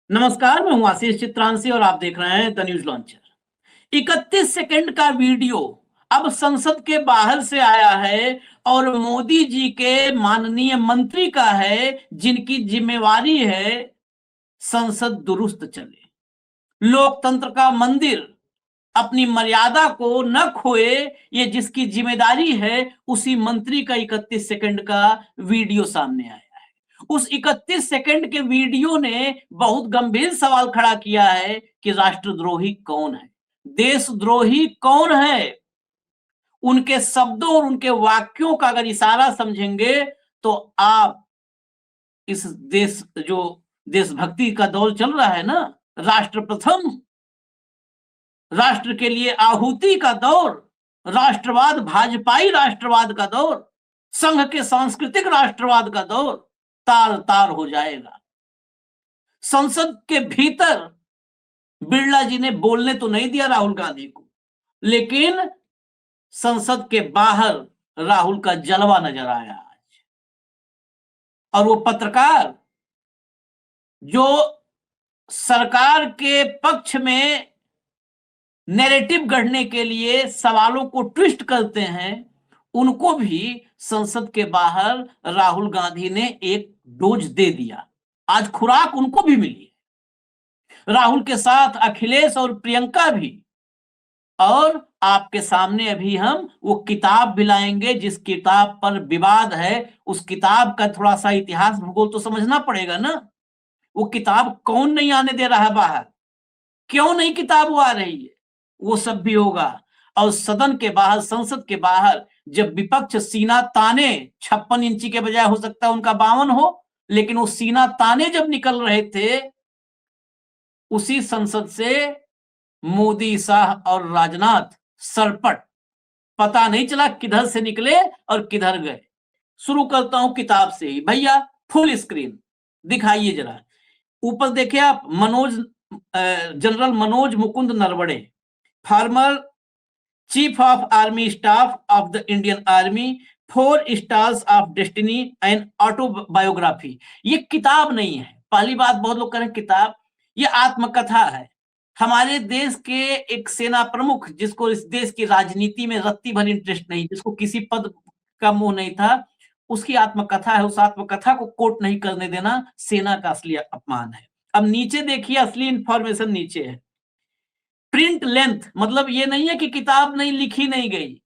नमस्कार, मैं हूं आशीष चित्रांशी और आप देख रहे हैं द न्यूज लॉन्चर। 31 सेकंड का वीडियो अब संसद के बाहर से आया है और मोदी जी के माननीय मंत्री का है, जिनकी जिम्मेवारी है संसद दुरुस्त चले, लोकतंत्र का मंदिर अपनी मर्यादा को न खोए, ये जिसकी जिम्मेदारी है उसी मंत्री का 31 सेकंड का वीडियो सामने आया। उस 31 सेकंड के वीडियो ने बहुत गंभीर सवाल खड़ा किया है कि राष्ट्रद्रोही कौन है, देशद्रोही कौन है। उनके शब्दों और उनके वाक्यों का अगर इशारा समझेंगे तो आप इस देश जो देशभक्ति का दौर चल रहा है ना, राष्ट्र प्रथम, राष्ट्र के लिए आहुति का दौर, राष्ट्रवाद, भाजपाई राष्ट्रवाद का दौर, संघ के सांस्कृतिक राष्ट्रवाद का दौर तार तार हो जाएगा। संसद के भीतर बिरला जी ने बोलने तो नहीं दिया राहुल गांधी को, लेकिन संसद के बाहर राहुल का जलवा नजर आया आज। और वो पत्रकार जो सरकार के पक्ष में नैरेटिव गढ़ने के लिए सवालों को ट्विस्ट करते हैं, उनको भी संसद के बाहर राहुल गांधी ने एक डोज दे दिया। आज खुराक उनको भी मिली, राहुल के साथ अखिलेश और प्रियंका भी। और आपके सामने अभी हम वो किताब भी लाएंगे जिस किताब पर विवाद है। उस किताब का थोड़ा सा इतिहास भूगोल तो समझना पड़ेगा ना। वो किताब कौन नहीं आने दे रहा है बाहर, क्यों नहीं किताब वो आ रही है, वो सब भी होगा। और सदन के बाहर, संसद के बाहर जब विपक्ष सीना ताने, 56 इंची के बजाय हो सकता है उनका 52 हो, लेकिन वो सीना ताने जब निकल रहे थे, उसी संसद से मोदी, शाह और राजनाथ सरपट, पता नहीं चला किधर से निकले और किधर गए। शुरू करता हूं किताब से ही। भैया फुल स्क्रीन दिखाइए जरा। ऊपर देखिए आप, general Manoj Mukund Naravane, former chief of army staff of the Indian army, 4 stars of destiny and autobiography. ये किताब नहीं है, पहली बात। बहुत लोग कह रहे हैं किताब, ये आत्मकथा है। हमारे देश के एक सेना प्रमुख, जिसको इस देश की राजनीति में रत्ती भर इंटरेस्ट नहीं, जिसको किसी पद का मोह नहीं था, उसकी आत्मकथा है। उस आत्मकथा को कोट नहीं करने देना सेना का असली अपमान है। अब नीचे देखिए, असली इंफॉर्मेशन नीचे है। प्रिंट लेंथ, मतलब ये नहीं है कि किताब नहीं लिखी नहीं गई।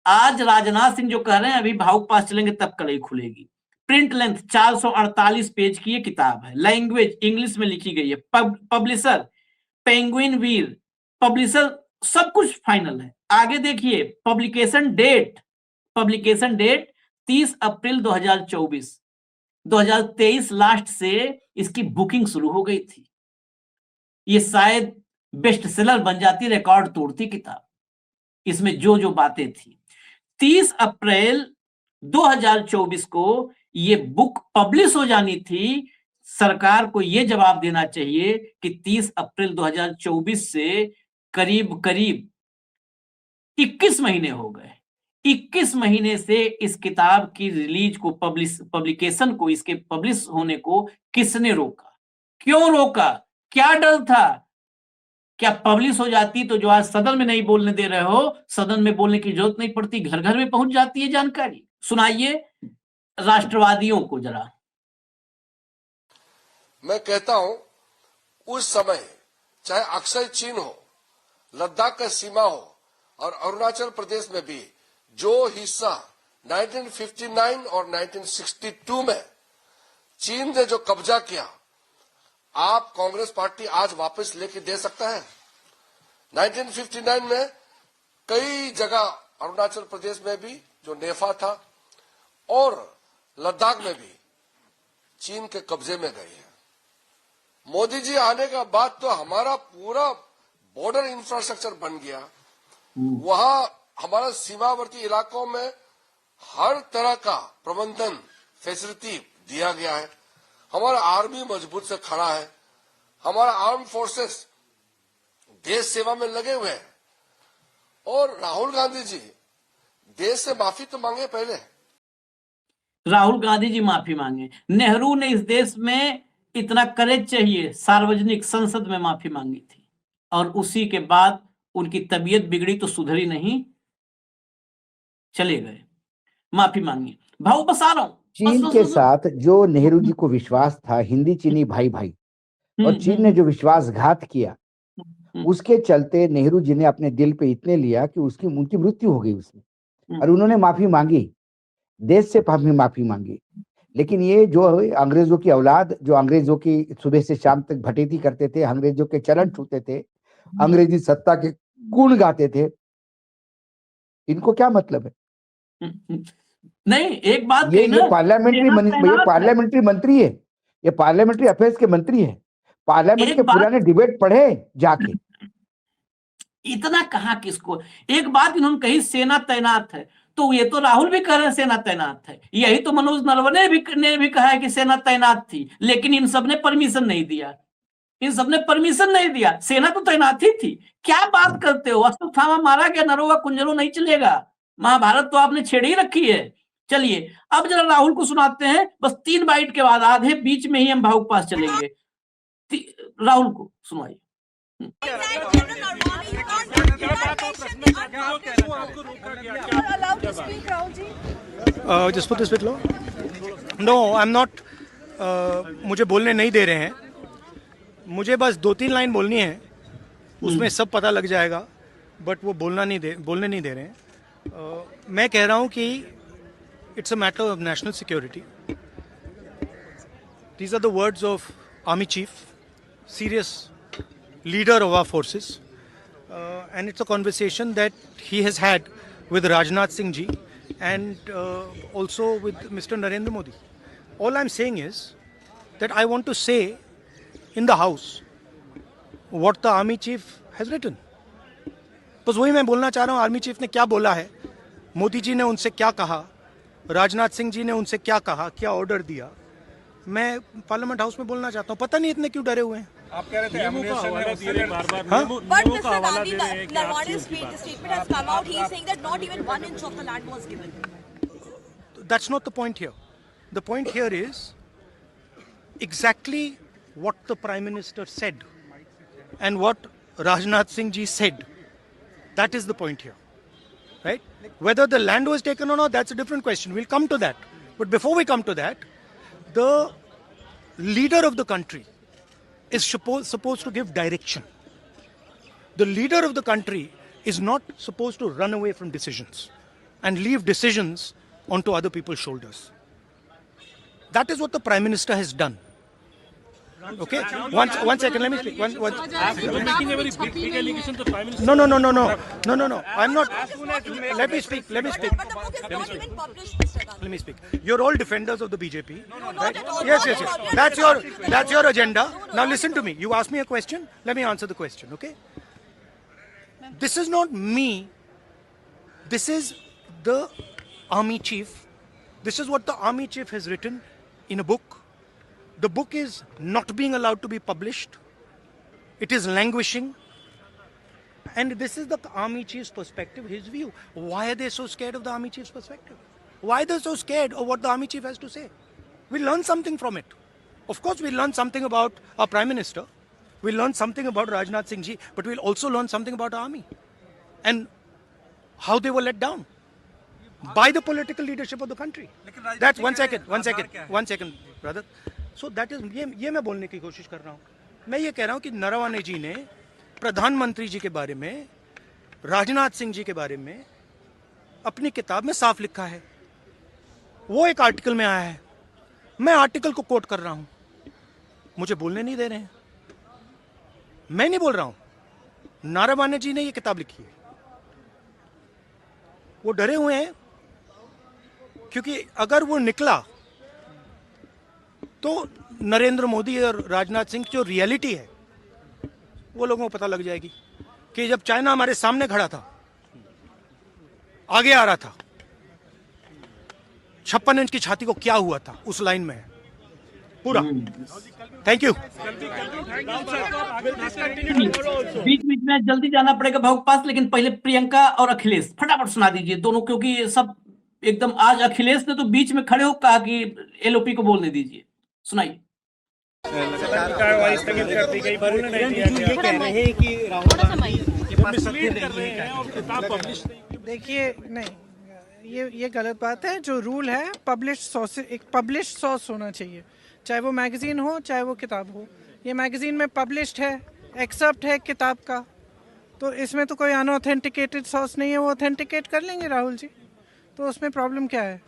आज राजनाथ सिंह जो कह रहे हैं अभी भावुक पास चलेंगे तब कलई खुलेगी। प्रिंट लेंथ 448 पेज की ये किताब है। लैंग्वेज इंग्लिश में लिखी गई है। पब्लिशर पेंगुइन वीर, पब्लिशर सब कुछ फाइनल है। आगे देखिए, पब्लिकेशन डेट 30 अप्रैल 2024। 2023 लास्ट से इसकी बुकिंग शुरू हो गई थी। ये शायद बेस्ट सेलर बन जाती, रिकॉर्ड तोड़ती किताब, इसमें जो जो बातें थी। 30 अप्रैल 2024 को ये बुक पब्लिश हो जानी थी। सरकार को ये जवाब देना चाहिए कि 30 अप्रैल 2024 से करीब करीब 21 महीने हो गए। 21 महीने से इस किताब की रिलीज को, पब्लिकेशन को, इसके पब्लिश होने को किसने रोका, क्यों रोका, क्या डर था? क्या पब्लिश हो जाती तो जो आज सदन में नहीं बोलने दे रहे हो, सदन में बोलने की जरूरत नहीं पड़ती, घर घर में पहुंच जाती है जानकारी। सुनाइए राष्ट्रवादियों को जरा। मैं कहता हूं, उस समय चाहे अक्षय चीन हो, लद्दाख का सीमा हो और अरुणाचल प्रदेश में भी जो हिस्सा 1959 और 1962 में चीन ने जो कब्जा किया, आप कांग्रेस पार्टी आज वापस लेके दे सकता है। 1959 में कई जगह अरुणाचल प्रदेश में भी जो नेफा था और लद्दाख में भी चीन के कब्जे में गए हैं। मोदी जी आने का बाद तो हमारा पूरा बॉर्डर इंफ्रास्ट्रक्चर बन गया। वहां हमारा सीमावर्ती इलाकों में हर तरह का प्रबंधन फैसिलिटी दिया गया है। हमारा आर्मी मजबूत से खड़ा है। हमारा आर्म फोर्सेस देश सेवा में लगे हुए हैं। और राहुल गांधी जी देश से माफी तो मांगे पहले। राहुल गांधी जी माफी मांगे। नेहरू ने इस देश में इतना करेज चाहिए, सार्वजनिक संसद में माफी मांगी थी और उसी के बाद उनकी तबीयत बिगड़ी तो सुधरी नहीं, चले गए, माफी मांगी। भाव बसा रहा हूं, चीन के साथ जो नेहरू जी को विश्वास था, हिंदी चीनी भाई भाई, और चीन ने जो विश्वासघात किया, उसके चलते नेहरू जी ने अपने दिल पे इतने लिया कि उनकी मृत्यु हो गई उसमें, और उन्होंने माफी मांगी, देश से माफी मांगी। लेकिन ये जो अंग्रेजों की औलाद, जो अंग्रेजों की सुबह से शाम तक भटेती करते थे, अंग्रेजों के चरण छूते थे, अंग्रेजी सत्ता के गुण गाते थे, इनको क्या मतलब है? नहीं, एक बात ये पार्लियामेंट्री मंत्री है, ये पार्लियामेंट्री अफेयर्स के मंत्री है, पार्लियामेंट के पुराने डिबेट पढ़े जाके। इतना कहा किसको, एक बात इन्होंने कही सेना तैनात है, तो ये तो राहुल भी कह रहे हैं सेना तैनात है, यही तो मनोज नरवणे ने भी कहा है कि सेना तैनात थी, लेकिन इन सब ने परमिशन नहीं दिया, इन सब ने परमिशन नहीं दिया, सेना तो तैनात ही थी। क्या बात करते हो, अश्वत्थामा मारा गया, नरोवा कुंजरो नहीं चलेगा, महाभारत तो आपने छेड़ ही रखी है। चलिए अब जरा राहुल को सुनाते हैं, बस 3 बाइट के बाद, आधे बीच में ही हम भाव के पास चलेंगे। राहुल को सुनाइए। Just put this bit low. No, I'm not. मुझे बोलने नहीं दे रहे हैं, मुझे बस 2-3 लाइन बोलनी है, उसमें सब पता लग जाएगा, बट वो बोलने नहीं दे रहे हैं। मैं कह रहा हूँ कि it's a matter of national security. These are the words of Army Chief, serious leader of our forces, and it's a conversation that he has had with Rajnath Singh ji and also with Mr. Narendra Modi. All I'm saying is that I want to say in the house what the Army Chief has written. बस वही मैं बोलना चाह रहा हूँ, army chief ने क्या बोला है, मोदी जी ने उनसे क्या कहा, राजनाथ सिंह जी ने उनसे क्या कहा, क्या ऑर्डर दिया, मैं पार्लियामेंट हाउस में बोलना चाहता हूँ। पता नहीं इतने क्यों डरे हुए हैं। आप कह रहे थे एमुनेशन है, बार-बार But Mr. Gandhi, Narwane's statement has come out. He is saying that not even 1 inch of the land was given. That's not the point here. The point here is exactly what the Prime Minister said and what Rajnath Singh ji said. That is the point here, right? Whether the land was taken or not, that's a different question. We'll come to that. But before we come to that, the leader of the country is supposed to give direction. The leader of the country is not supposed to run away from decisions and leave decisions onto other people's shoulders. That is what the Prime Minister has done. Okay, one second, let me speak. You're making a very big allegation to the Prime Minister. No. I'm not. Let me speak. But the book is not even published, Mr. Gandhi. Let me speak. You're all defenders of the BJP. No, not at all. Yes. Not at all. That's your agenda. Now listen to me. You asked me a question. Let me answer the question. Okay. This is not me. This is the Army Chief. This is what the Army Chief has written in a book. The book is not being allowed to be published. It is languishing. And this is the Army Chief's perspective, his view. Why are they so scared of the Army Chief's perspective? Why are they so scared of what the Army Chief has to say? We'll learn something from it. Of course, we'll learn something about our Prime Minister. We'll learn something about Rajnath Singh ji, but we'll also learn something about our army and how they were let down by the political leadership of the country. That's one second, brother. So that is ये मैं बोलने की कोशिश कर रहा हूँ। मैं ये कह रहा हूँ कि नरवणे जी ने प्रधानमंत्री जी के बारे में, राजनाथ सिंह जी के बारे में अपनी किताब में साफ लिखा है। वो एक आर्टिकल में आया है, मैं आर्टिकल को कोट कर रहा हूँ, मुझे बोलने नहीं दे रहे हैं। मैं नहीं बोल रहा हूँ, नरवणे जी ने ये किताब लिखी है। वो डरे हुए हैं क्योंकि अगर वो निकला तो नरेंद्र मोदी और राजनाथ सिंह की जो रियलिटी है वो लोगों को पता लग जाएगी कि जब चाइना हमारे सामने खड़ा था, आगे आ रहा था, 56 इंच की छाती को क्या हुआ था, उस लाइन में है पूरा। Thank you. बीच बीच में जल्दी जाना पड़ेगा भाव के पास, लेकिन पहले प्रियंका और अखिलेश फटाफट सुना दीजिए दोनों, क्योंकि ये सब एकदम, आज अखिलेश ने तो बीच में खड़े हो कहा कि एलओपी को बोलने दीजिए। सुनाइए। स्थगित कर दी गई, बोलने नहीं दिया गया। ये कह रहे हैं कि राहुल थोड़ा सा गांधी माइक। के पास तथ्य मिसलीड कर नहीं रहे है। हैं और किताब पब्लिश नहीं। देखिए नहीं, ये गलत बात है। जो रूल है पब्लिश सोर्स, एक पब्लिश सोर्स होना चाहिए, चाहे वो मैगजीन हो चाहे वो किताब हो। ये मैगजीन में पब्लिश्ड है, एक्सेप्ट है किताब का, तो इसमें तो कोई अनऑथेंटिकेटेड सोर्स नहीं है, वो ऑथेंटिकेट कर लेंगे राहुल जी, तो उसमें प्रॉब्लम क्या है?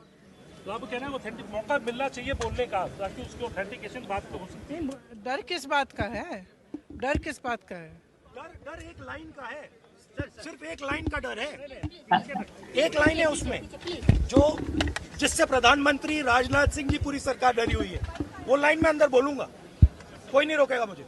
तो आप कह रहे हैं ऑथेंटिक मौका मिलना चाहिए बोलने का, ताकि उसकी ऑथेंटिकेशन बात तो हो सकती है। डर किस बात का है? डर किस बात का है? डर एक लाइन का है, सिर्फ एक लाइन का डर है। एक लाइन है उसमें जो जिससे प्रधानमंत्री राजनाथ सिंह जी पूरी सरकार डरी हुई है, वो लाइन में अंदर बोलूंगा, कोई नहीं रोकेगा मुझे।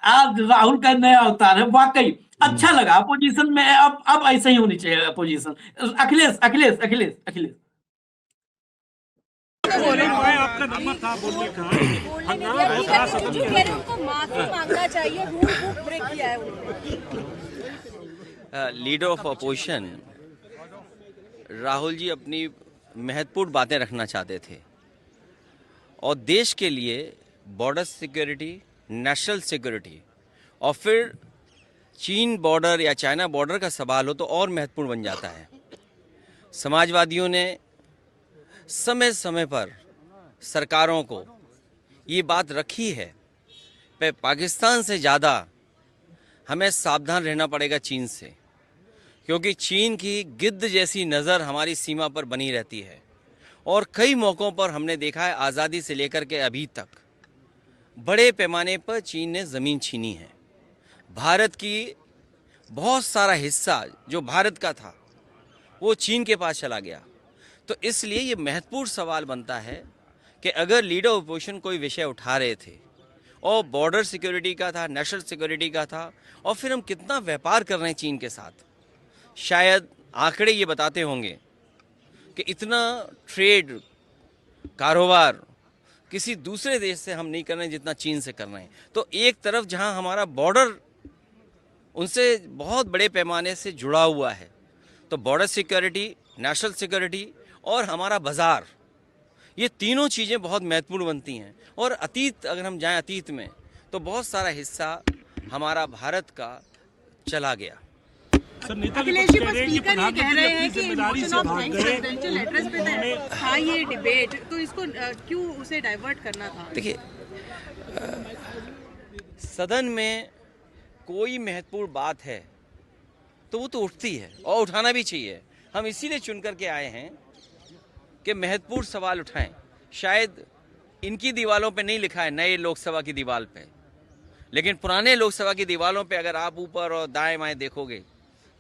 आज राहुल का नया अवतार है, वाकई अच्छा लगा। अपोजिशन में अब ऐसे ही होनी चाहिए अपोजिशन। अखिलेश अखिलेश अखिलेश अखिलेश आपका नंबर था बोलने का, जो कह रहे हैं उनको माफी मांगना चाहिए, रूल बुक ब्रेक किया है उन्होंने। Leader of opposition Rahul ji अपनी महत्वपूर्ण बातें रखना चाहते थे और देश के लिए बॉर्डर सिक्योरिटी, नेशनल सिक्योरिटी और फिर चीन बॉर्डर या चाइना बॉर्डर का सवाल हो तो और महत्वपूर्ण बन जाता है। समाजवादियों ने समय समय पर सरकारों को ये बात रखी है, पाकिस्तान से ज़्यादा हमें सावधान रहना पड़ेगा चीन से, क्योंकि चीन की गिद्ध जैसी नज़र हमारी सीमा पर बनी रहती है और कई मौक़ों पर हमने देखा है आज़ादी से लेकर के अभी तक बड़े पैमाने पर चीन ने ज़मीन छीनी है। भारत की बहुत सारा हिस्सा जो भारत का था वो चीन के पास चला गया। तो इसलिए ये महत्वपूर्ण सवाल बनता है कि अगर लीडर ऑफ अपोजिशन कोई विषय उठा रहे थे और बॉर्डर सिक्योरिटी का था, नेशनल सिक्योरिटी का था, और फिर हम कितना व्यापार कर रहे हैं चीन के साथ, शायद आंकड़े ये बताते होंगे कि इतना ट्रेड कारोबार किसी दूसरे देश से हम नहीं कर रहे हैं जितना चीन से कर रहे हैं। तो एक तरफ जहां हमारा बॉर्डर उनसे बहुत बड़े पैमाने से जुड़ा हुआ है, तो बॉर्डर सिक्योरिटी, नेशनल सिक्योरिटी और हमारा बाज़ार, ये तीनों चीज़ें बहुत महत्वपूर्ण बनती हैं। और अतीत, अगर हम जाएं अतीत में, तो बहुत सारा हिस्सा हमारा भारत का चला गया। अखिलेश जी, पर स्पीकर ये कह रहे हैं कि motion of thanks presidential address पे था ये डिबेट, तो इसको क्यों उसे डाइवर्ट करना था? देखिए, सदन में कोई महत्वपूर्ण बात है तो वो तो उठती है और उठाना भी चाहिए। हम इसीलिए चुन करके आए हैं कि महत्वपूर्ण सवाल उठाएं। शायद इनकी दीवारों पे नहीं लिखा है नए लोकसभा की दीवार पे, लेकिन पुराने लोकसभा की दीवारों पे अगर आप ऊपर और दाएं बाएं देखोगे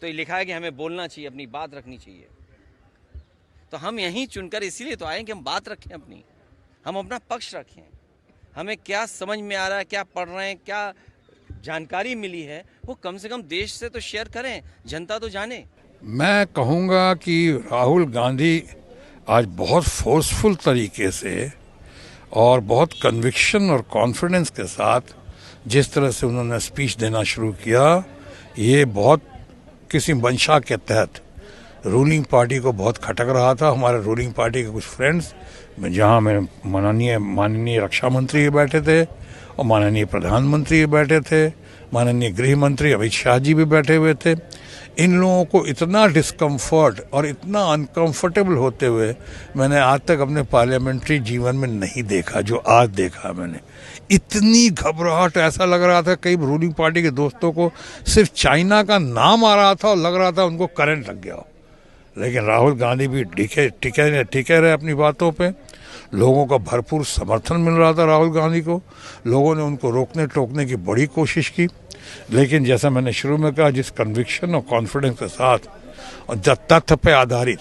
तो ये लिखा है कि हमें बोलना चाहिए, अपनी बात रखनी चाहिए। तो हम यहीं चुनकर इसीलिए तो आए कि हम बात रखें अपनी, हम अपना पक्ष रखें। हमें क्या समझ में आ रहा है, क्या पढ़ रहे हैं, क्या जानकारी मिली है, वो कम से कम देश से तो शेयर करें, जनता तो जाने। मैं कहूँगा कि राहुल गांधी आज बहुत फोर्सफुल तरीके से और बहुत कन्विक्शन और कॉन्फिडेंस के साथ जिस तरह से उन्होंने स्पीच देना शुरू किया, ये बहुत किसी मंशा के तहत रूलिंग पार्टी को बहुत खटक रहा था। हमारे रूलिंग पार्टी के कुछ फ्रेंड्स, जहाँ में माननीय रक्षा मंत्री बैठे थे और माननीय प्रधानमंत्री बैठे थे, माननीय गृह मंत्री अमित शाह जी भी बैठे हुए थे, इन लोगों को इतना डिस्कम्फर्ट और इतना अनकंफर्टेबल होते हुए मैंने आज तक अपने पार्लियामेंट्री जीवन में नहीं देखा जो आज देखा मैंने। इतनी घबराहट, ऐसा लग रहा था कई रूलिंग पार्टी के दोस्तों को सिर्फ चाइना का नाम आ रहा था और लग रहा था उनको करंट लग गया हो। लेकिन राहुल गांधी भी टिके रहे अपनी बातों पे। लोगों का भरपूर समर्थन मिल रहा था राहुल गांधी को। लोगों ने उनको रोकने टोकने की बड़ी कोशिश की, लेकिन जैसा मैंने शुरू में कहा, जिस कन्विक्शन और कॉन्फिडेंस के साथ और तथ्य पे आधारित,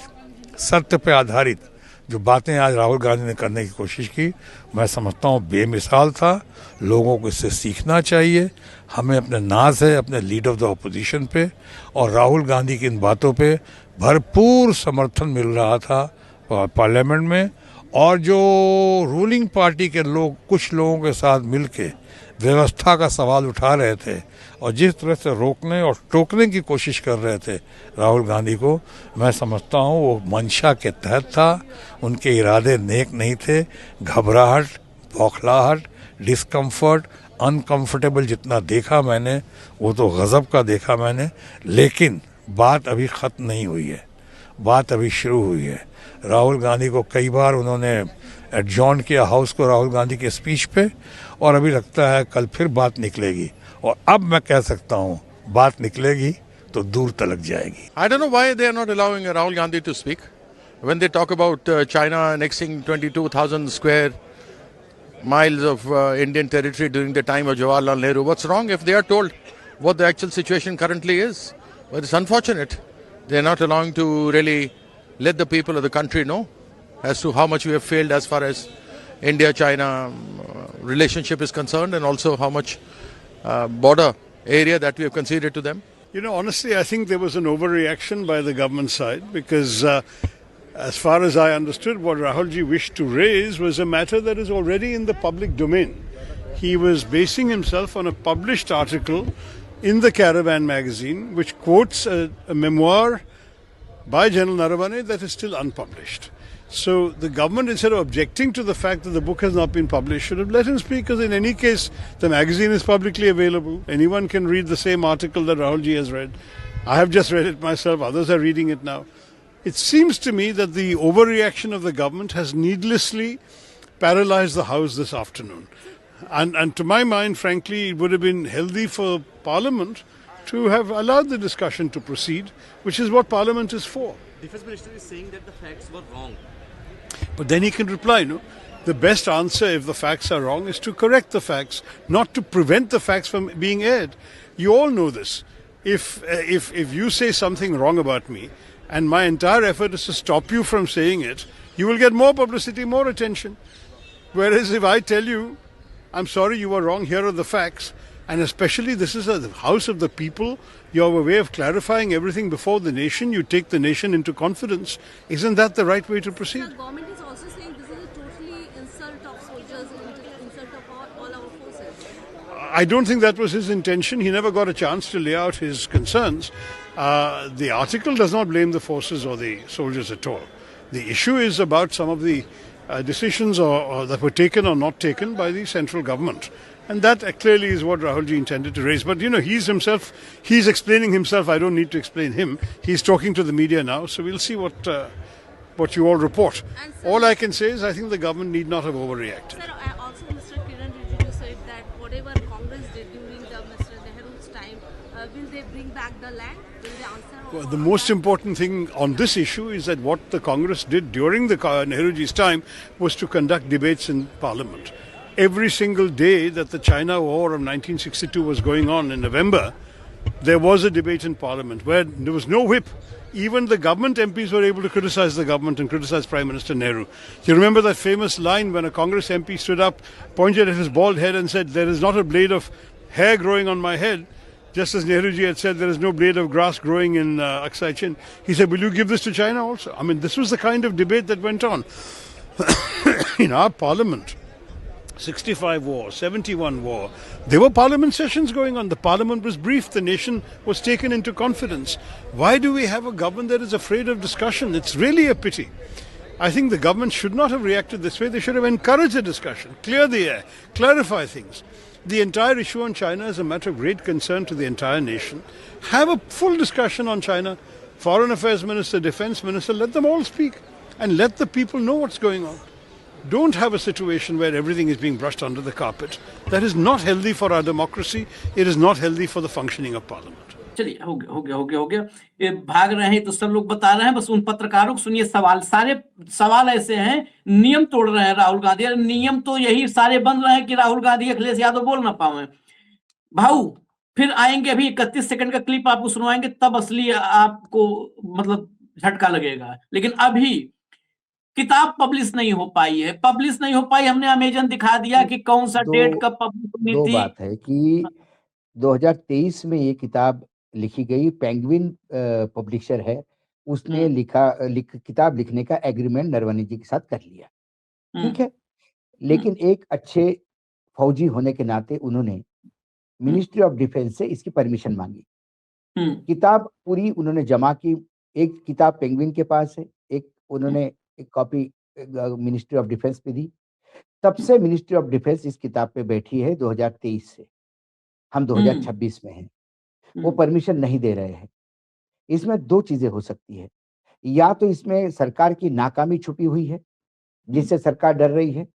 सत्य पे आधारित जो बातें आज राहुल गांधी ने करने की कोशिश की, मैं समझता हूँ बेमिसाल था। लोगों को इससे सीखना चाहिए। हमें अपने नाज है अपने लीडर ऑफ द अपोजिशन पे, और राहुल गांधी की इन बातों पे भरपूर समर्थन मिल रहा था पार्लियामेंट में। और जो रूलिंग पार्टी के लोग कुछ लोगों के साथ मिलके व्यवस्था का सवाल उठा रहे थे और जिस तरह से रोकने और टोकने की कोशिश कर रहे थे राहुल गांधी को, मैं समझता हूँ वो मंशा के तहत था। उनके इरादे नेक नहीं थे। घबराहट, बौखलाहट, डिस्कम्फर्ट, अनकंफर्टेबल जितना देखा मैंने वो तो गज़ब का देखा मैंने, लेकिन बात अभी ख़त्म नहीं हुई है, बात अभी शुरू हुई है। राहुल गांधी को कई बार उन्होंने एडजॉर्न किया हाउस को राहुल गांधी के स्पीच पे, और अभी लगता है कल फिर बात निकलेगी, और अब मैं कह सकता हूँ बात निकलेगी तो दूर तलक जाएगी। I don't know why they are not allowing Rahul Gandhi to speak. When they talk about China annexing 22,000 square miles of Indian territory during the time of Jawaharlal Nehru, what's wrong if they are told what the actual situation currently is? But it's unfortunate they are not allowing to really let the people of the country know as to how much we have failed as far as India-China relationship is concerned, and also how much border area that we have conceded to them. You know, honestly, I think there was an overreaction by the government side, because as far as I understood, what Rahulji wished to raise was a matter that is already in the public domain. He was basing himself on a published article in the Caravan magazine, which quotes a memoir by General Naravane that is still unpublished. So the government, instead of objecting to the fact that the book has not been published, should have let him speak, because in any case, the magazine is publicly available. Anyone can read the same article that Rahulji has read. I have just read it myself. Others are reading it now. It seems to me that the overreaction of the government has needlessly paralyzed the House this afternoon. And to my mind, frankly, it would have been healthy for Parliament to have allowed the discussion to proceed, which is what Parliament is for. Defense Minister is saying that the facts were wrong. But then he can reply, no? The best answer, if the facts are wrong, is to correct the facts, not to prevent the facts from being aired. You all know this. If you say something wrong about me, and my entire effort is to stop you from saying it, you will get more publicity, more attention. Whereas if I tell you, I'm sorry, you were wrong, here are the facts, and especially this is a house of the people, you have a way of clarifying everything before the nation, you take the nation into confidence. Isn't that the right way to proceed? The government is also saying this is a totally insult of soldiers, insult of all our forces. I don't think that was his intention. He never got a chance to lay out his concerns. The article does not blame the forces or the soldiers at all. The issue is about some of the decisions or that were taken or not taken by the central government. And that clearly is what Rahulji intended to raise. But, you know, he's explaining himself. I don't need to explain him. He's talking to the media now. So we'll see what you all report. All I can say is I think the government need not have overreacted. Sir, also Mr. Kiran Rijiju said that whatever Congress did during Mr. Nehru's time, will they bring back the land? Will they answer? Well, the most important thing on this issue is that what the Congress did during the Nehruji's time was to conduct debates in Parliament. Every single day that the China War of 1962 was going on in November, there was a debate in Parliament where there was no whip. Even the government MPs were able to criticize the government and criticize Prime Minister Nehru. You remember that famous line when a Congress MP stood up, pointed at his bald head and said, "There is not a blade of hair growing on my head," just as Nehruji had said, "There is no blade of grass growing in Aksai Chin." He said, "Will you give this to China also?" I mean, this was the kind of debate that went on in our Parliament. 65 war, 71 war. There were parliament sessions going on. The parliament was briefed. The nation was taken into confidence. Why do we have a government that is afraid of discussion? It's really a pity. I think the government should not have reacted this way. They should have encouraged the discussion, clear the air, clarify things. The entire issue on China is a matter of great concern to the entire nation. Have a full discussion on China. Foreign Affairs Minister, Defense Minister, let them all speak and let the people know what's going on. Don't have a situation where everything is being brushed under the carpet. That is not healthy for our democracy. It is not healthy for the functioning of Parliament. चलिए हो गया ये भाग रहे हैं तो सब लोग बता रहे हैं, बस उन पत्रकारों को सुनिए। सारे सवाल ऐसे हैं, नियम तोड़ रहे हैं राहुल गांधी। नियम तो यही सारे बन रहे हैं कि राहुल गांधी अखिलेश यादव बोल ना पाए। भाऊ फिर आएंगे, अभी 31 सेकंड का क्लिप आपको सुनवाएंगे, तब असली आपको मतलब झटका लगेगा। लेकिन अभी किताब पब्लिश नहीं हो पाई। हमने अमेजन दिखा दिया कि कौन सा डेट कब पब्लिश होनी थी। दो बात है कि 2023 में ये किताब लिखी गई, पेंगुइन पब्लिशर है, उसने किताब लिखने का एग्रीमेंट नरवणे जी के साथ कर लिया, ठीक है। लेकिन एक अच्छे फौजी होने के नाते उन्होंने मिनिस्ट्री ऑफ डिफेंस से इसकी परमिशन मांगी। किताब पूरी उन्होंने जमा की। एक किताब पेंगुइन के पास है, एक उन्होंने एक कॉपी मिनिस्ट्री ऑफ डिफेंस पे दी। तब से मिनिस्ट्री ऑफ डिफेंस इस किताब पे बैठी है 2023 से, हम 2026 में हैं, वो परमिशन नहीं दे रहे हैं। इसमें दो चीजें हो सकती है, या तो इसमें सरकार की नाकामी छुपी हुई है जिससे सरकार डर रही है,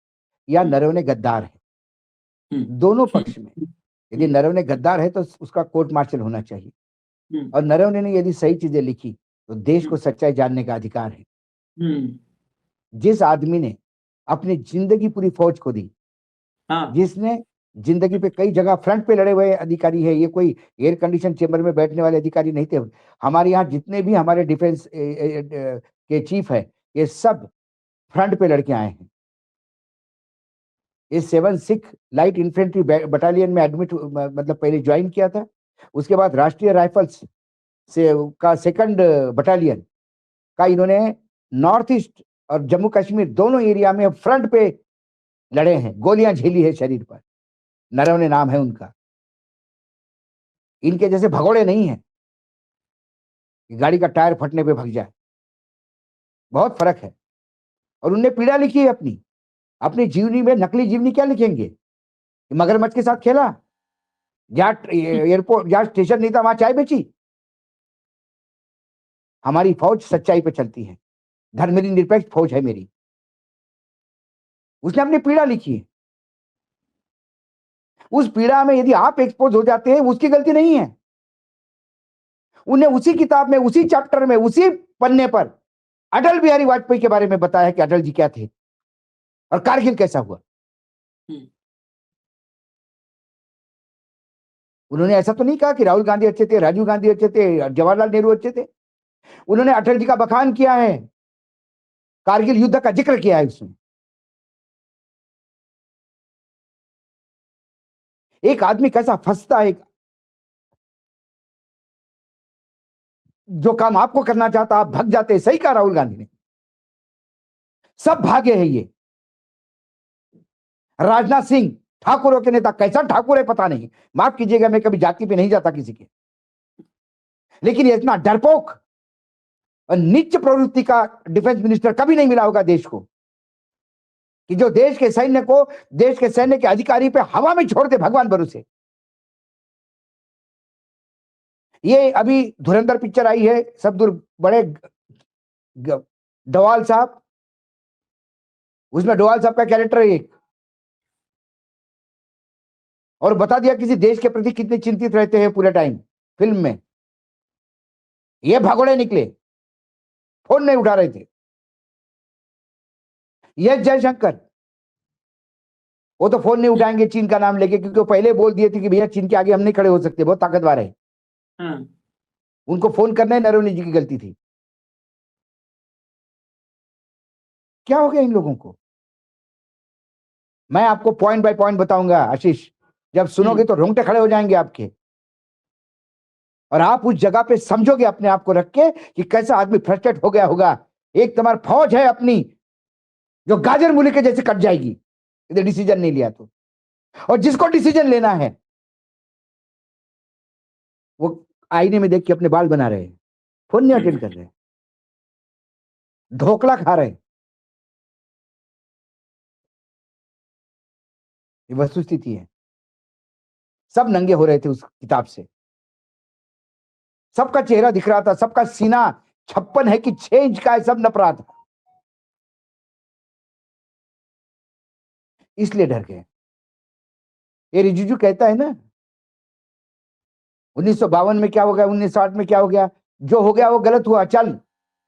या नरवणे गद्दार है। दोनों पक्ष में, यदि नरवणे गद्दार है तो उसका कोर्ट मार्शल होना चाहिए, और नरवणे ने यदि सही चीजें लिखी तो देश को सच्चाई जानने का अधिकार है। जिस आदमी ने अपनी जिंदगी पूरी फौज को दी, जिसने जिंदगी पे कई जगह फ्रंट पे लड़े हुए अधिकारी है, ये कोई एयर कंडीशन चेंबर में बैठने वाले अधिकारी नहीं थे। हमारे यहाँ जितने भी हमारे डिफेंस के चीफ है, ये सब फ्रंट पे लड़के आए हैं। ये 7 लाइट इन्फेंट्री बटालियन में एडमिट, मतलब पहले ज्वाइन किया था, उसके बाद राष्ट्रीय राइफल्स से का 2nd बटालियन का इन्होंने नॉर्थ ईस्ट और जम्मू कश्मीर दोनों एरिया में फ्रंट पे लड़े हैं, गोलियां झेली है शरीर पर। नरवणे नाम है उनका। इनके जैसे भगोड़े नहीं है, गाड़ी का टायर फटने पे भग जाए, बहुत फर्क है। और उनने पीड़ा लिखी है अपनी जीवनी में। नकली जीवनी क्या लिखेंगे? मगरमच्छ के साथ खेला, जहां एयरपोर्ट, जहां स्टेशन नहीं था वहां चाय बेची। हमारी फौज सच्चाई पे चलती है, धर्मनिरपेक्ष निरपेक्ष फौज है मेरी। उसने अपनी पीड़ा लिखी है। उस पीड़ा में यदि आप एक्सपोज हो जाते हैं, उसकी गलती नहीं है। उन्हें उसी किताब में, उसी चैप्टर में, उसी पन्ने पर अटल बिहारी वाजपेयी के बारे में बताया कि अटल जी क्या थे और कारगिल कैसा हुआ। उन्होंने ऐसा तो नहीं कहा कि राहुल गांधी अच्छे थे, राजीव गांधी अच्छे थे, जवाहरलाल नेहरू अच्छे थे। उन्होंने अटल जी का बखान किया है, कारगिल युद्ध का जिक्र किया है उसमें। एक आदमी कैसा फंसता है, जो काम आपको करना चाहता आप भाग जाते हैं। सही कहा राहुल गांधी ने, सब भागे हैं ये। राजनाथ सिंह ठाकुरों के नेता, कैसा ठाकुर है पता नहीं, माफ कीजिएगा मैं कभी जाति पे नहीं जाता किसी के, लेकिन ये इतना डरपोक और नीच प्रवृत्ति का डिफेंस मिनिस्टर कभी नहीं मिला होगा देश को, कि जो देश के सैन्य को, देश के सैन्य के अधिकारी पे हवा में छोड़ दे भगवान भरोसे। ये अभी धुरंधर पिक्चर आई है, सब दूर बड़े डोवाल साहब, उसमें डोवाल साहब का कैरेक्टर है एक, और बता दिया किसी देश के प्रति कितने चिंतित रहते हैं पूरे टाइम फिल्म में। ये भगोड़े निकले, फोन नहीं उठा रहे थे। यह जयशंकर, वो तो फोन नहीं उठाएंगे चीन का नाम लेके, क्योंकि वो पहले बोल दिए थे कि भैया चीन के आगे हम नहीं खड़े हो सकते, बहुत ताकतवर है। उनको फोन करना है नरवणे जी की गलती थी। क्या हो गया इन लोगों को? मैं आपको पॉइंट बाय पॉइंट बताऊंगा आशीष, जब सुनोगे तो रोंगटे खड़े हो जाएंगे आपके, और आप उस जगह पे समझोगे अपने आप को रख के कि कैसा आदमी फ्रस्ट्रेट हो गया होगा। एक तुम्हारी फौज है अपनी जो गाजर मूली के जैसे कट जाएगी यदि डिसीजन नहीं लिया तो, और जिसको डिसीजन लेना है वो आईने में देख के अपने बाल बना रहे हैं, फोन नहीं अटेंड कर रहे, ढोकला खा रहे। ये वस्तुस्थिति है। सब नंगे हो रहे थे उस किताब से, सबका चेहरा दिख रहा था, सबका सीना 56 है कि 6 इंच का है, सब नप रहा था, इसलिए डर गए। ये रिजिजू कहता है ना 1952 में क्या हो गया, 1960 में क्या हो गया, जो हो गया वो गलत हुआ, चल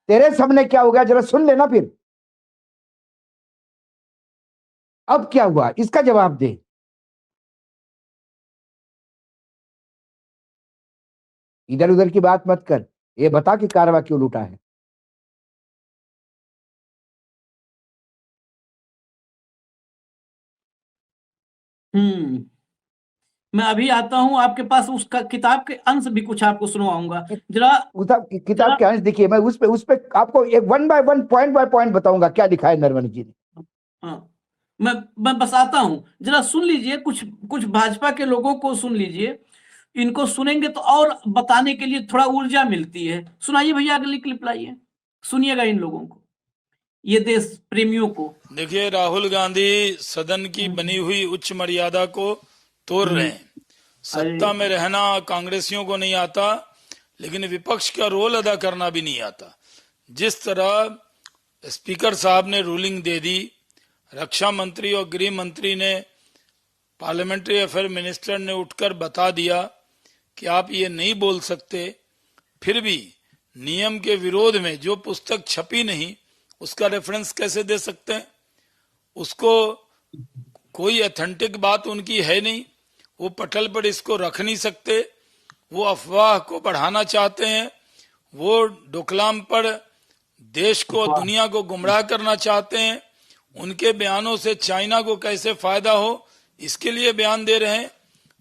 तेरे सामने क्या हो गया जरा सुन लेना, फिर अब क्या हुआ इसका जवाब दे। इधर उधर की बात मत कर, ये बता कि कारवा क्यों लूटा है। मैं अभी आता हूं आपके पास, उसका किताब के अंश भी कुछ आपको सुनवाऊंगा जरा। किताब के अंश देखिए, मैं उस पे आपको एक 1 बाय 1 पॉइंट बाय पॉइंट बताऊंगा क्या लिखा है नरवणे जी ने। हाँ, मैं बस आता हूं, जरा सुन लीजिए, कुछ भाजपा के लोगों को सुन लीजिए, इनको सुनेंगे तो और बताने के लिए थोड़ा ऊर्जा मिलती है। सुनाइए भैया, अगली क्लिप लाइए, सुनिएगा इन लोगों को। ये देश प्रेमियों को। देखिए, राहुल गांधी सदन की बनी हुई उच्च मर्यादा को तोड़ रहे हैं। सत्ता में रहना कांग्रेसियों को नहीं आता, लेकिन विपक्ष का रोल अदा करना भी नहीं आता। जिस तरह स्पीकर साहब ने रूलिंग दे दी, रक्षा मंत्री और गृह मंत्री ने, पार्लियामेंट्री अफेयर मिनिस्टर ने उठकर बता दिया कि आप ये नहीं बोल सकते, फिर भी नियम के विरोध में जो पुस्तक छपी नहीं उसका रेफरेंस कैसे दे सकते हैं? उसको कोई ऑथेंटिक बात उनकी है नहीं, वो पटल पर इसको रख नहीं सकते, वो अफवाह को बढ़ाना चाहते हैं, वो डोकलाम पर देश को, दुनिया को गुमराह करना चाहते हैं। उनके बयानों से चाइना को कैसे फायदा हो इसके लिए बयान दे रहे हैं।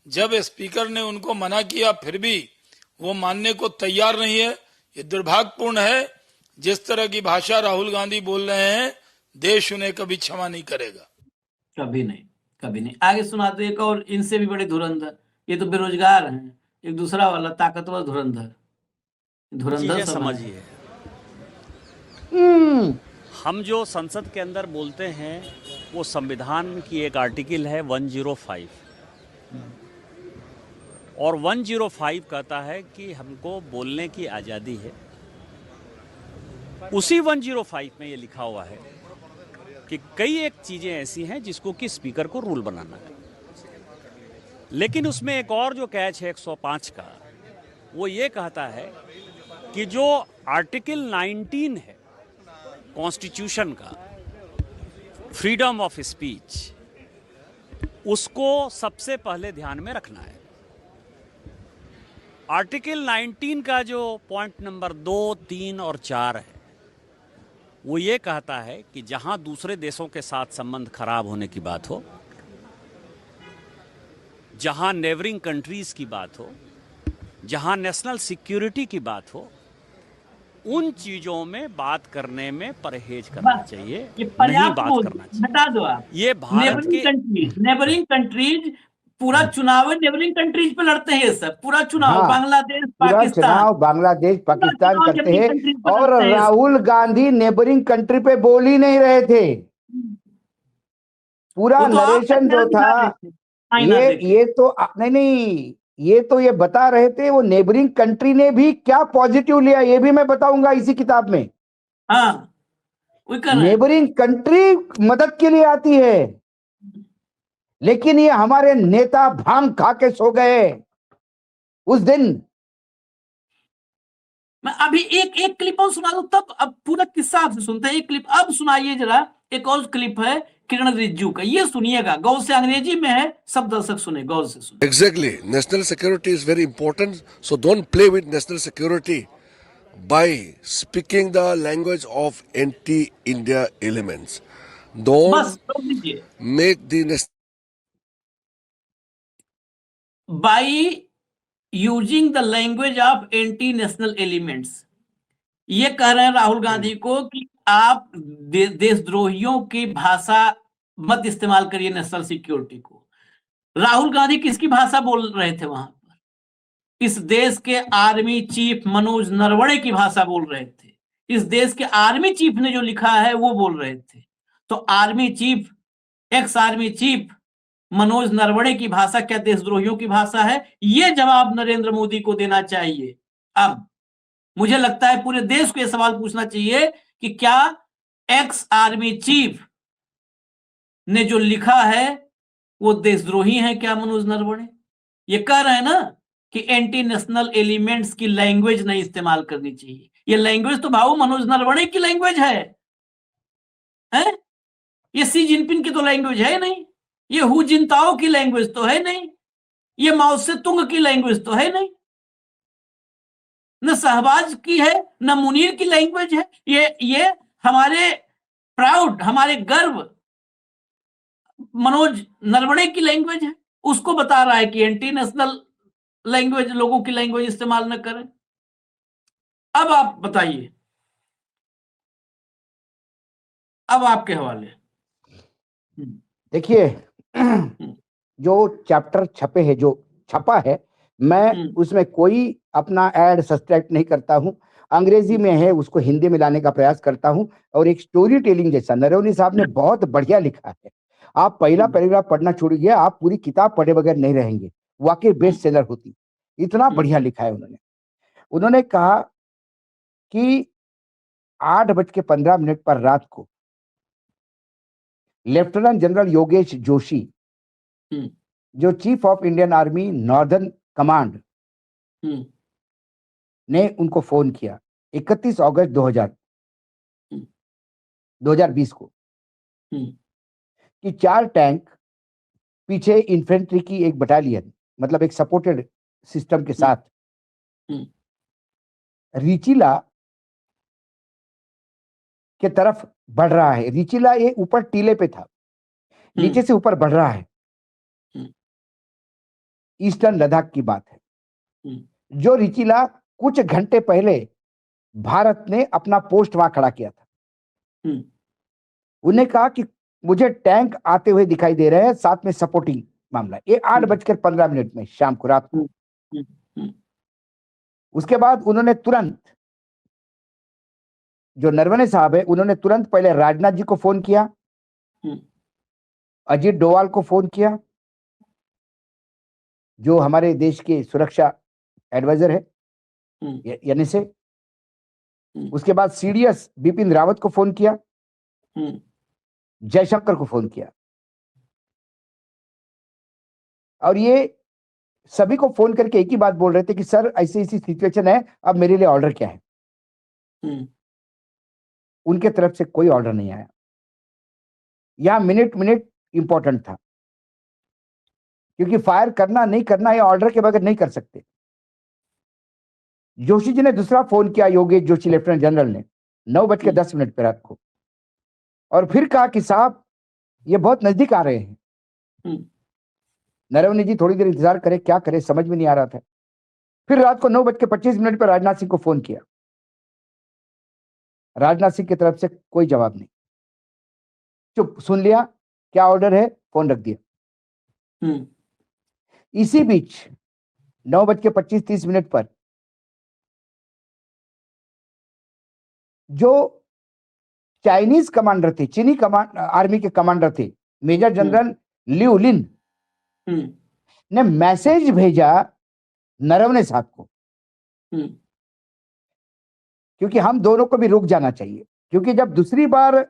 जब स्पीकर ने उनको मना किया फिर भी वो मानने को तैयार नहीं है। ये दुर्भाग्यपूर्ण है। जिस तरह की भाषा राहुल गांधी बोल रहे हैं, देश उन्हें कभी क्षमा नहीं करेगा। कभी नहीं, कभी नहीं। आगे सुना दो एक और इनसे भी बड़े धुरंधर, ये तो बेरोजगार हैं, एक दूसरा वाला ताकतवर धुरंधर समझिए। हम जो संसद के अंदर बोलते हैं वो संविधान की एक आर्टिकल है 105 और 105 कहता है कि हमको बोलने की आज़ादी है। उसी 105 में ये लिखा हुआ है कि कई एक चीज़ें ऐसी हैं जिसको कि स्पीकर को रूल बनाना है, लेकिन उसमें एक और जो कैच है 105 का, वो ये कहता है कि जो आर्टिकल 19 है कॉन्स्टिट्यूशन का, फ्रीडम ऑफ स्पीच, उसको सबसे पहले ध्यान में रखना है। आर्टिकल 19 का जो पॉइंट नंबर 2, 3 और 4 है, वो ये कहता है कि जहां दूसरे देशों के साथ संबंध खराब होने की बात हो, जहां नेबरिंग कंट्रीज की बात हो, जहां नेशनल सिक्योरिटी की बात हो, उन चीजों में बात करने में परहेज करना चाहिए, नहीं बात करना चाहिए। हटा दो आप। ये भारत के नेबरिंग कंट्रीज पूरा चुनाव नेबरिंग कंट्रीज पे लड़ते हैं। ये सब पूरा चुनाव हाँ, बांग्लादेश, पूरा पाकिस्तान, चुनाव बांग्लादेश पाकिस्तान चुनाव करते नेबरिंग हैं। कंट्रीज पे और लड़ते हैं। राहुल गांधी नेबरिंग कंट्री पे बोल ही नहीं रहे थे। पूरा वो तो आप नरेशन जो दिखा था, रहे थे, आईना देख के। ये तो नहीं, ये तो ये बता रहे थे वो नेबरिंग कंट्री ने भी क्या पॉजिटिव लिया, ये भी मैं बताऊंगा इसी किताब में। हाँ, नेबरिंग कंट्री मदद के लिए आती है, लेकिन ये हमारे नेता भांग खा के सो गए उस दिन। मैं अभी एक क्लिप और सुना दूं, तब अब पूरा किस्सा आपसे सुनते हैं। एक क्लिप अब सुनाइए जरा। एक और क्लिप है किरण रिजिजू का, ये सुनिएगा गौर से, अंग्रेजी में है, सब दर्शक सुने, गौर से सुने। Exactly. National security is very important, so don't play with national security by speaking the language of anti-India elements. बस Don't रोक दीजिए। make the by using the language of anti-national elements, ये कह रहे हैं राहुल गांधी को कि आप देशद्रोहियों की भाषा मत इस्तेमाल करिए नेशनल सिक्योरिटी को। राहुल गांधी किसकी भाषा बोल रहे थे वहां पर? इस देश के आर्मी चीफ मनोज नरवणे की भाषा बोल रहे थे। इस देश के आर्मी चीफ ने जो लिखा है वो बोल रहे थे। तो army chief, ex army chief Manoj Naravane की भाषा क्या देशद्रोहियों की भाषा है? ये जवाब नरेंद्र मोदी को देना चाहिए। अब मुझे लगता है पूरे देश को यह सवाल पूछना चाहिए कि क्या एक्स आर्मी चीफ ने जो लिखा है वो देशद्रोही है क्या मनोज नरवणे? ये कह रहे हैं ना कि एंटी नेशनल एलिमेंट्स की लैंग्वेज नहीं इस्तेमाल करनी चाहिए। ये लैंग्वेज तो भाऊ मनोज नरवणे की लैंग्वेज है? ये सी जिनपिंग की तो लैंग्वेज है नहीं, ये हु जिनताओ की लैंग्वेज तो है नहीं, ये माओ से तुंग की लैंग्वेज तो है नहीं, न शहबाज की है, न मुनीर की लैंग्वेज है। ये हमारे प्राउड, हमारे गर्व मनोज नरवणे की लैंग्वेज है। उसको बता रहा है कि एंटी नेशनल लैंग्वेज, लोगों की लैंग्वेज इस्तेमाल न करें। अब आप बताइए, अब आपके हवाले। देखिए, जो चैप्टर छपे हैं, जो छपा है, मैं उसमें कोई अपना ऐड सब्सट्रैक्ट नहीं करता हूं। अंग्रेजी में है, उसको हिंदी में लाने का प्रयास करता हूं। और एक स्टोरी टेलिंग जैसा नरवणे साहब ने बहुत बढ़िया लिखा है। आप पहला पैराग्राफ पढ़ना छोड़िए, आप पूरी किताब पढ़े बगैर नहीं रहेंगे, वाकई बेस्ट सेलर होती। इतना बढ़िया लिखा है उन्होंने। उन्होंने कहा कि 8:15 पर रात को लेफ्टिनेंट जनरल योगेश जोशी, जो chief of Indian army northern command, ने उनको फोन किया 31 अगस्त 2020 को कि 4 टैंक पीछे इन्फेंट्री की एक बटालियन, मतलब एक सपोर्टेड सिस्टम के साथ रिचिला के तरफ बढ़ रहा है। रिचिला ये ऊपर टीले पे था, नीचे से ऊपर बढ़ रहा है। ईस्टर्न लद्दाख की बात है, जो रिचिला कुछ घंटे पहले भारत ने अपना पोस्ट वहां खड़ा किया था। उन्हें कहा कि मुझे टैंक आते हुए दिखाई दे रहे हैं, साथ में सपोर्टिंग मामला। ये 8:15 में शाम को, रात को। उसके बाद उन्होंने तुरंत, जो नरवणे साहब है, उन्होंने तुरंत पहले राजनाथ जी को फोन किया, अजीत डोवाल को फोन किया, जो हमारे देश के सुरक्षा एडवाइजर है यानी से। उसके बाद सीडीएस बिपिन रावत को फोन किया, जयशंकर को फोन किया। और ये सभी को फोन करके एक ही बात बोल रहे थे कि सर ऐसी ऐसी सिचुएशन है, अब मेरे लिए ऑर्डर क्या है। उनके तरफ से कोई ऑर्डर नहीं आया। यहां मिनट इंपॉर्टेंट था, क्योंकि फायर करना नहीं करना ये ऑर्डर के बगैर नहीं कर सकते। जोशी जी ने दूसरा फोन किया, योगेश जोशी लेफ्टिनेंट जनरल ने, 9:10 पे रात को, और फिर कहा कि साहब ये बहुत नजदीक आ रहे हैं। नरवणे जी थोड़ी देर इंतजार करे, क्या करे समझ में नहीं आ रहा था। फिर रात को 9:25 पर राजनाथ सिंह को फोन किया। राजनाथ सिंह की तरफ से कोई जवाब नहीं, चुप, सुन लिया, क्या ऑर्डर है, फोन रख दिया। इसी बीच 9:25-30 पर जो चाइनीज कमांडर थे, चीनी आर्मी के कमांडर थे, मेजर जनरल लिउ लिन ने मैसेज भेजा नरवणे साहब को, क्योंकि हम दोनों को भी रुक जाना चाहिए। क्योंकि जब दूसरी बार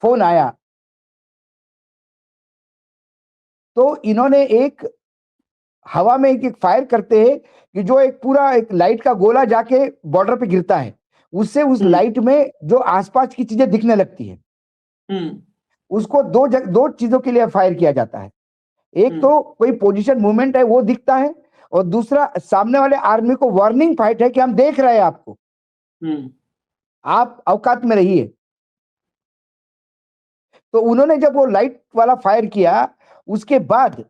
फोन आया तो इन्होंने एक हवा में एक फायर करते हैं कि जो एक पूरा एक लाइट का गोला जाके बॉर्डर पे गिरता है, उससे उस लाइट में जो आसपास की चीजें दिखने लगती है। उसको दो चीजों के लिए फायर किया जाता है। एक तो कोई पोजीशन मूवमेंट है वो दिखता है, और दूसरा सामने वाले आर्मी को वार्निंग फाइट है कि हम देख रहे हैं आपको, आप औकात में रहिए। तो उन्होंने जब वो लाइट वाला फायर किया, उसके बाद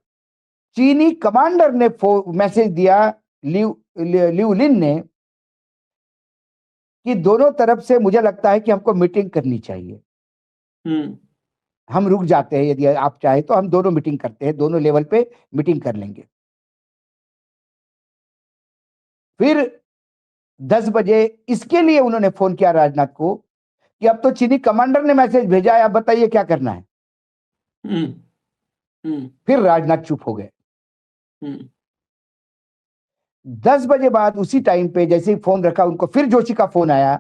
चीनी कमांडर ने मैसेज दिया लिउ लिन ने कि दोनों तरफ से मुझे लगता है कि हमको मीटिंग करनी चाहिए, हम रुक जाते हैं, यदि आप चाहे तो हम दोनों मीटिंग करते हैं, दोनों लेवल पे मीटिंग कर लेंगे। फिर 10 बजे इसके लिए उन्होंने फोन किया राजनाथ को कि अब तो चीनी कमांडर ने मैसेज भेजा है, आप बताइए क्या करना है। फिर राजनाथ चुप हो गए। 10 बजे बाद उसी टाइम पे जैसे ही फोन रखा, उनको फिर जोशी का फोन आया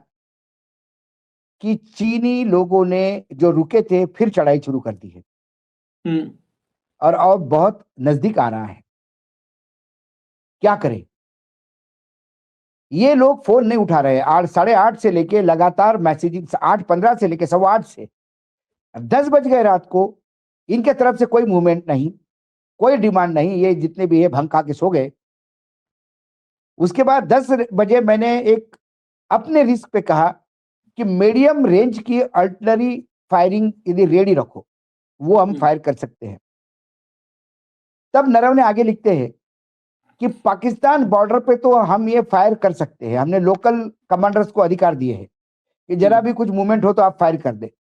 कि चीनी लोगों ने जो रुके थे फिर चढ़ाई शुरू कर दी है, और बहुत नजदीक आ रहा है, क्या करें। ये लोग फोन नहीं उठा रहे, 8:30 से लेके लगातार मैसेजिंग, 8:15 से लेके 8:15 से 10 बज गए रात को। इनके तरफ से कोई मूवमेंट नहीं, कोई डिमांड नहीं, ये जितने भी है भंग खा के सो गए। उसके बाद 10 बजे मैंने एक अपने रिस्क पे कहा कि मीडियम रेंज की आर्टिलरी फायरिंग यदि रेडी रखो, वो हम फायर कर सकते हैं। तब नरवणे आगे लिखते हैं कि पाकिस्तान बॉर्डर पे तो हम ये फायर कर सकते हैं, हमने लोकल कमांडर्स को अधिकार दिए हैं कि जरा भी कुछ मूवमेंट हो तो आप फायर कर दे,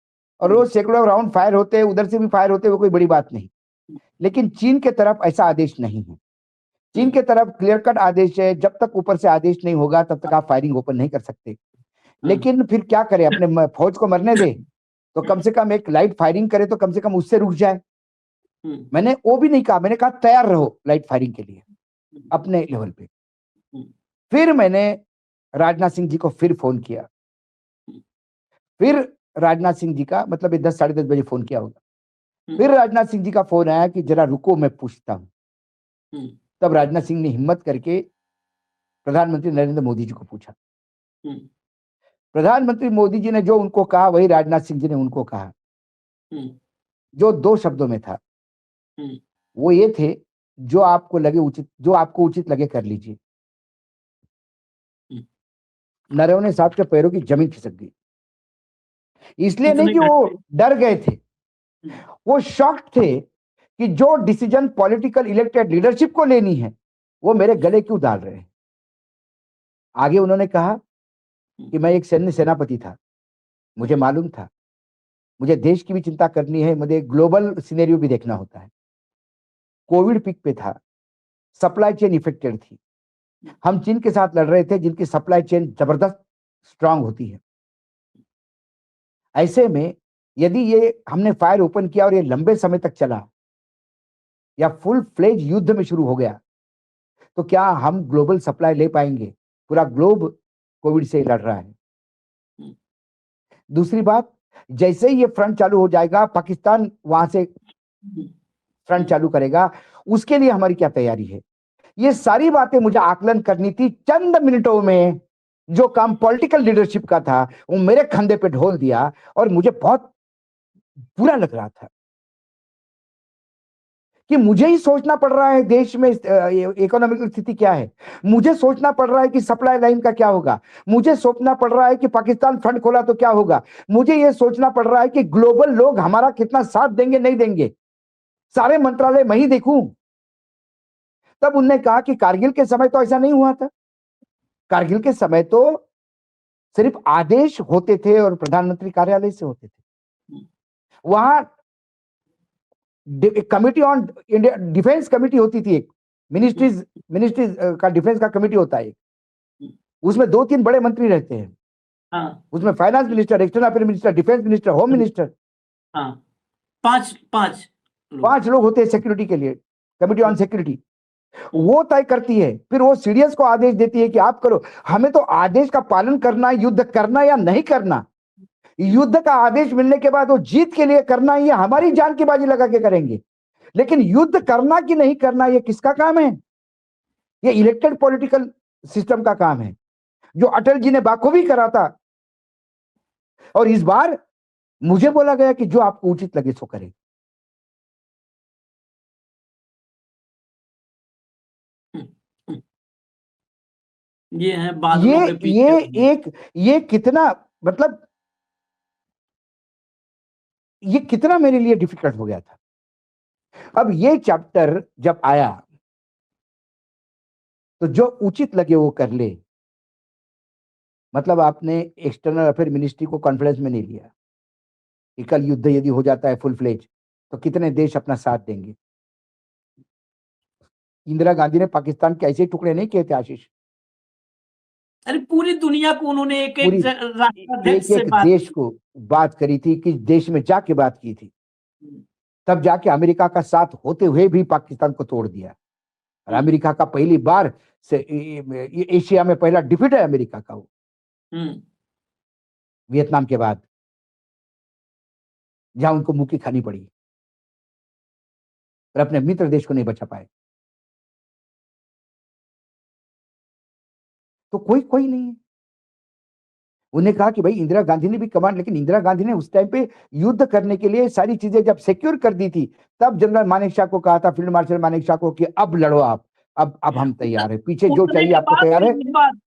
और रोज सैकड़ों राउंड फायर होते हैं, उधर से भी फायर होते हैं, वो कोई बड़ी बात नहीं। लेकिन चीन के तरफ ऐसा आदेश नहीं है। चीन के तरफ क्लियर कट आदेश है, जब तक ऊपर से आदेश नहीं होगा तब तक आप फायरिंग ओपन नहीं कर सकते। लेकिन फिर क्या करें, अपने फौज को मरने दे, तो कम से कम एक लाइट फायरिंग करे तो कम से कम उससे रुक जाए। मैंने वो भी नहीं कहा, मैंने कहा तैयार रहो लाइट फायरिंग के लिए अपने लेवल पे। फिर मैंने राजनाथ सिंह जी को फिर फोन किया, फिर राजनाथ सिंह जी का मतलब 10 साढ़े 10 बजे फोन किया होगा। फिर राजनाथ सिंह जी का फोन आया कि जरा रुको मैं पूछता हूं। तब राजनाथ सिंह ने हिम्मत करके प्रधानमंत्री नरेंद्र मोदी जी को पूछा। प्रधानमंत्री मोदी जी ने जो उनको कहा वही राजनाथ सिंह जी ने उनको कहा। जो 2 शब्दों में था वो ये थे, जो आपको लगे उचित, जो आपको उचित लगे कर लीजिए। नरवणे साहब के पैरों की जमीन खिसक गई। इसलिए नहीं कि वो डर गए थे, वो शॉक्ड थे कि जो डिसीजन पॉलिटिकल इलेक्टेड लीडरशिप को लेनी है वो मेरे गले क्यों डाल रहे हैं। आगे उन्होंने कहा कि मैं एक सैन्य सेनापति था, मुझे मालूम था, मुझे देश की भी चिंता करनी है, मुझे ग्लोबल सिनेरियो भी देखना होता है। कोविड पीक पे था, सप्लाई चेन इफेक्टेड थी, हम चीन के साथ लड़ रहे थे जिनकी सप्लाई चेन जबरदस्त स्ट्रांग होती है। ऐसे में यदि ये हमने फायर ओपन किया और ये लंबे समय तक चला या फुल फ्लेज युद्ध में शुरू हो गया तो क्या हम ग्लोबल सप्लाई ले पाएंगे? पूरा ग्लोब कोविड से लड़ रहा है। दूसरी बात, जैसे ही ये फ्रंट चालू हो जाएगा, पाकिस्तान वहां से फ्रंट चालू करेगा, उसके लिए हमारी क्या तैयारी है? ये सारी बातें मुझे आकलन करनी थी। चंद मिनटों में जो काम पॉलिटिकल लीडरशिप का था वो मेरे कंधे पे ढोल दिया और मुझे बहुत बुरा लग रहा था कि मुझे ही सोचना पड़ रहा है देश में इकोनॉमिक स्थिति क्या है, मुझे सोचना पड़ रहा है कि सप्लाई लाइन का क्या होगा, मुझे सोचना पड़ रहा है कि पाकिस्तान फ्रंट खोला तो क्या होगा, मुझे ये सोचना पड़ रहा है कि ग्लोबल लोग हमारा कितना साथ देंगे नहीं देंगे, सारे मंत्रालय मैं ही देखूं। तब उन्होंने कहा कि कारगिल के समय तो ऐसा नहीं हुआ था, कारगिल के समय तो सिर्फ आदेश होते थे और प्रधानमंत्री कार्यालय से होते थे। वहां committee on India defence committee होती थी, एक मिनिस्ट्रीज का डिफेंस का कमिटी होता है, उसमें 2-3 बड़े मंत्री रहते हैं। हाँ। उसमें finance minister, external affair minister, defence minister, home minister, हाँ, 5 लोग होते हैं सिक्योरिटी के लिए, कमिटी ऑन सिक्योरिटी। वो तय करती है, फिर वो सीडीएस को आदेश देती है कि आप करो। हमें तो आदेश का पालन करना, युद्ध करना या नहीं करना, युद्ध का आदेश मिलने के बाद वो जीत के लिए करना, ये हमारी जान की बाजी लगा के करेंगे। लेकिन युद्ध करना कि नहीं करना ये किसका काम है? ये इलेक्टेड पॉलिटिकल सिस्टम का काम है, जो अटल जी ने बाखूबी करा था। और इस बार मुझे बोला गया कि जो आपको उचित लगे सो करें। ये है बादलों के पीछे। ये कितना, मतलब ये कितना मेरे लिए डिफिकल्ट हो गया था। अब ये चैप्टर जब आया तो जो उचित लगे वो कर ले। मतलब आपने एक्सटर्नल अफेयर मिनिस्ट्री को कॉन्फ्रेंस में नहीं लिया कि कल युद्ध यदि हो जाता है फुल फ्लेज तो कितने देश अपना साथ देंगे। इंदिरा गांधी ने पाकिस्तान के ऐसे टुकड़े नहीं किए थे आशीष। अरे पूरी दुनिया को उन्होंने एक राष्ट्राध्यक्ष से देश को बात करी थी, कि देश में जाके बात की थी, तब जाके अमेरिका का साथ होते हुए भी पाकिस्तान को तोड़ दिया। और अमेरिका का पहली बार से एशिया में पहला डिफीट है अमेरिका का वो, वियतनाम के बाद, जहां उनको मुक्की खानी पड़ी और अपने मित्र देश को नहीं बचा पाए। तो कोई नहीं है। उन्हें कहा कि भाई इंदिरा गांधी ने भी कमांड, लेकिन इंदिरा गांधी ने उस टाइम पे युद्ध करने के लिए सारी चीजें जब सिक्योर कर दी थी, तब जनरल मानेकशॉ को कहा था, फील्ड मार्शल मानेकशॉ को, कि अब लड़ो आप, अब हम तैयार हैं, पीछे जो चाहिए आपको तैयार है।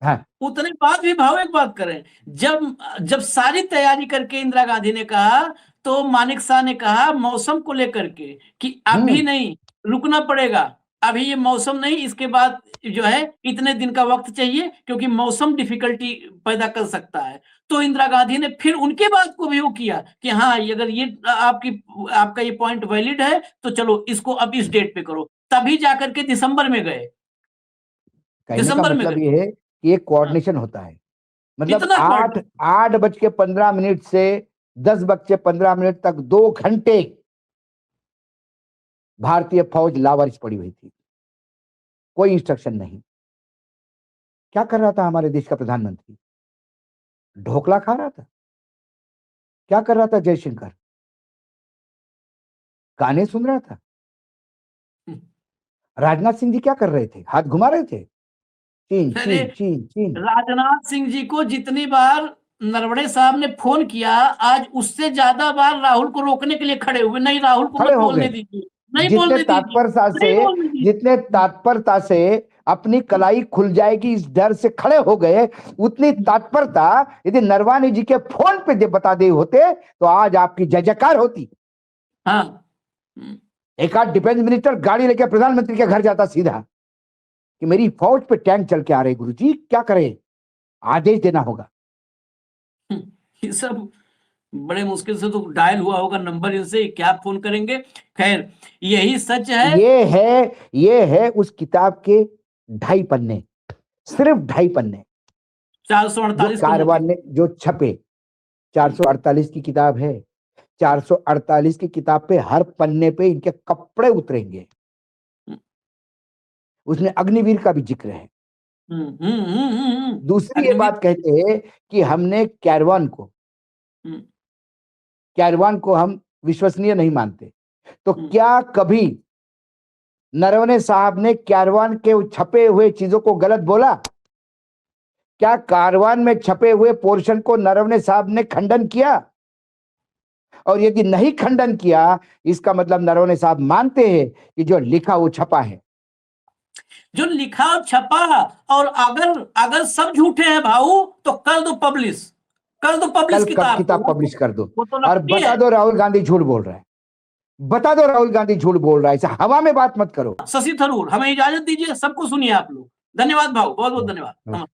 हाँ। उतने बाद भी भाव एक बात करें, जब सारी तैयारी करके इंदिरा गांधी ने कहा तो मानेकशॉ ने कहा मौसम को लेकर के कि अभी नहीं, रुकना पड़ेगा, अभी ये मौसम नहीं, इसके बाद जो है इतने दिन का वक्त चाहिए, क्योंकि मौसम डिफिकल्टी पैदा कर सकता है। तो इंदिरा गांधी ने फिर उनके बात को भी वो किया कि हाँ, अगर ये आपका ये पॉइंट वैलिड है तो चलो इसको अब इस डेट पे करो। तभी जाकर के दिसंबर में गए, कहने का दिसंबर में मतलब ये है कि एक कोऑर्डिनेशन होता है। मतलब कितना 8:15 से 10:15 तक 2 घंटे भारतीय फौज लावारिस पड़ी हुई थी, कोई इंस्ट्रक्शन नहीं। क्या कर रहा था हमारे देश का प्रधानमंत्री? ढोकला खा रहा था? क्या कर रहा था जयशंकर? गाने सुन रहा था? राजनाथ सिंह जी क्या कर रहे थे? हाथ घुमा रहे थे? चीन अरे, चीन चीन चीन। राजनाथ सिंह जी को जितनी बार नरवणे साहब ने फोन किया, आज उससे ज्यादा बार राहुल को रोकने के लिए खड़े हुए, नहीं राहुल को खड़े मत हो बोलने गए। दीजिए, नहीं जितने बोलने दीजिए, तत्परता नहीं से बोलने दीजिए। जितने तत्परता से अपनी कलाई खुल जाएगी इस डर से खड़े हो गए, उतनी तत्परता यदि नरवानी जी के फोन पे जब बता दे होते तो आज आपकी जय जयकार होती। हाँ, एक आध डिफेंस मिनिस्टर गाड़ी लेकर प्रधानमंत्री के घर जाता सीधा कि मेरी फौज पे टैंक चल के आ रहे गुरुजी, क्या करें? आदेश देना होगा। ये सब बड़े मुश्किल से तो डायल हुआ होगा नंबर, इनसे क्या फोन करेंगे। खैर, यही सच है। ये है उस किताब के 2.5 पन्ने, सिर्फ 2.5 पन्ने 448 कारवां ने जो छपे। 448 की किताब है। 448 की किताब पे हर पन्ने पे इनके कपड़े उतरेंगे। उसमें अग्निवीर का भी जिक्र है। दूसरी ये बात कहते हैं कि हमने कैरवान को हम विश्वसनीय नहीं मानते। तो क्या कभी नरवणे साहब ने कैरवान के छपे हुए चीजों को गलत बोला? क्या कारवान में छपे हुए पोर्शन को नरवणे साहब ने खंडन किया? और यदि नहीं खंडन किया, इसका मतलब नरवणे साहब मानते हैं कि जो लिखा वो छपा है। जो लिखा और छपा, और अगर सब झूठे हैं भाऊ तो कर दो पब्लिश, किताब पब्लिश कर दो। तो और बता दो राहुल गांधी झूठ बोल रहा है, बता दो राहुल गांधी झूठ बोल रहा है। ऐसा हवा में बात मत करो। शशि थरूर, हमें इजाजत दीजिए, सबको सुनिए आप लोग। धन्यवाद भाऊ, बहुत बहुत धन्यवाद।